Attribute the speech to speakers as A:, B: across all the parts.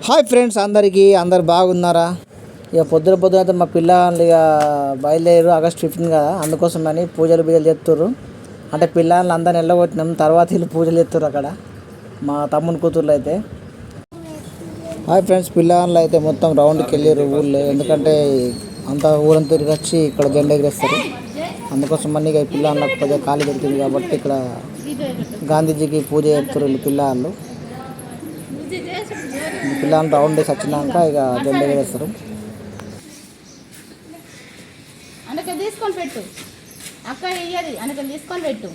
A: Hi friends, అందరు బాగున్నారా? ఇక పొద్దున అయితే మా పిల్లలు ఇక బయలుదేరు ఆగస్ట్ 15 కదా, అందుకోసమని పూజలు చేస్తుర్రు. అంటే పిల్లల్ని అందరిని వెళ్ళగొట్టినాం, తర్వాత వీళ్ళు పూజలు చేస్తుర్రు అక్కడ మా తమ్ముని కూతుర్లు అయితే. హాయ్ ఫ్రెండ్స్, పిల్లలు అయితే మొత్తం రౌండ్కి వెళ్ళారు ఊళ్ళో, ఎందుకంటే అంతా ఊరంతా తిరిగి వచ్చి ఇక్కడ జెండా ఎగరేస్తారు. అందుకోసమని ఇక పిల్లలకు కొద్దిగా ఖాళీ దొరికింది కాబట్టి ఇక్కడ గాంధీజీకి పూజ చేస్తారు వీళ్ళు పిల్లలు. పిల్లలు రౌండ్ వేసి వచ్చినాక ఇక జెండా ఎగరేస్తారు.
B: అనక తీసుకొని పెట్టు, అక్క వెయ్యది, అనక తీసుకొని పెట్టు.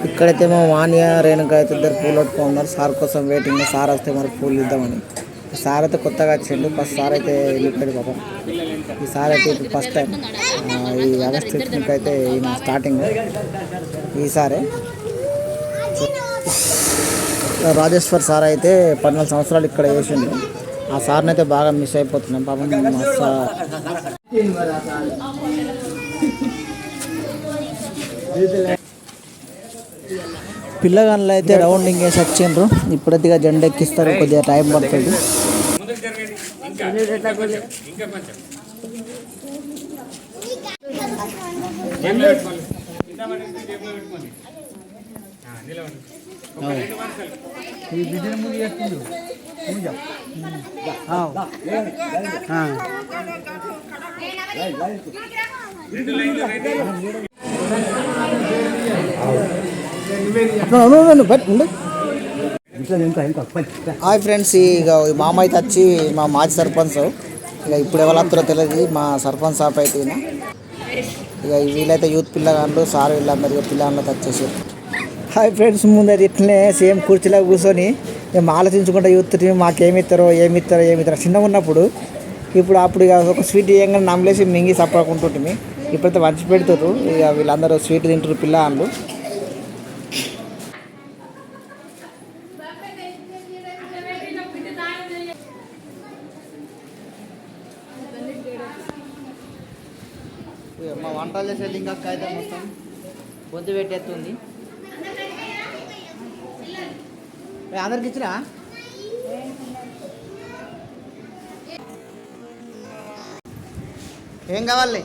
A: ఇక్కడైతే మా వాణ్య రేణుక అయితే ఇద్దరు పూలు పట్టుకున్నారు. సార్ కోసం వెయిటింగ్. సార్ వస్తే మరి పూలు ఇద్దామని. సార్ అయితే కొత్తగా వచ్చిండు. ఫస్ట్ సార్ అయితే వెళ్ళిపోయాడు పాపం. ఈ సార్ అయితే ఇప్పుడు ఫస్ట్ టైం ఈ ఆగస్ట్ 15 అయితే ఈయన స్టార్టింగ్ ఈసారే. రాజేశ్వర్ సార్ అయితే 14 సంవత్సరాలు ఇక్కడ వేసిండు. ఆ సార్ని అయితే బాగా మిస్ అయిపోతున్నాం పాపం. పిల్లగాళ్ళు అయితే రౌండింగ్ వేసి వచ్చిండ్రు. ఇప్పుడైతే జెండా ఎక్కిస్తారు, కొద్దిగా టైం పడుతుంది. హాయ్ ఫ్రెండ్స్, ఇక మామ అయితే వచ్చి మా మాజీ సర్పంచ్. ఇక ఇప్పుడు ఎవరు వస్తారో తెలియదు. మా సర్పంచ్ సాప్ అయితే ఇక వీళ్ళైతే యూత్ పిల్లగాళ్ళు, సార్ వీళ్ళందరూ ఇక పిల్లగాళ్ళతో వచ్చేసారు. హాయ్ ఫ్రెండ్స్, ముందైతే ఇట్లనే సేమ్ కుర్చీలో కూర్చొని మేము ఆలోచించుకుంటూ యూత్ మాకేమిస్తారో ఏమిస్తారో చిన్నగా ఉన్నప్పుడు. అప్పుడు ఇక ఒక స్వీట్ ఇవ్వగానే నమ్మలేసి మింగి సప్పకుంటుంటే ఇప్పుడైతే వంచి పెడుతుర్రు. ఇక వీళ్ళందరూ స్వీట్ తింటారు పిల్లలు. మా వంటలు చేసే లింగక్క అయితే మొత్తం గొంతు పెట్టేస్తుంది. అందరికి ఇచ్చినా ఏం కావాలి?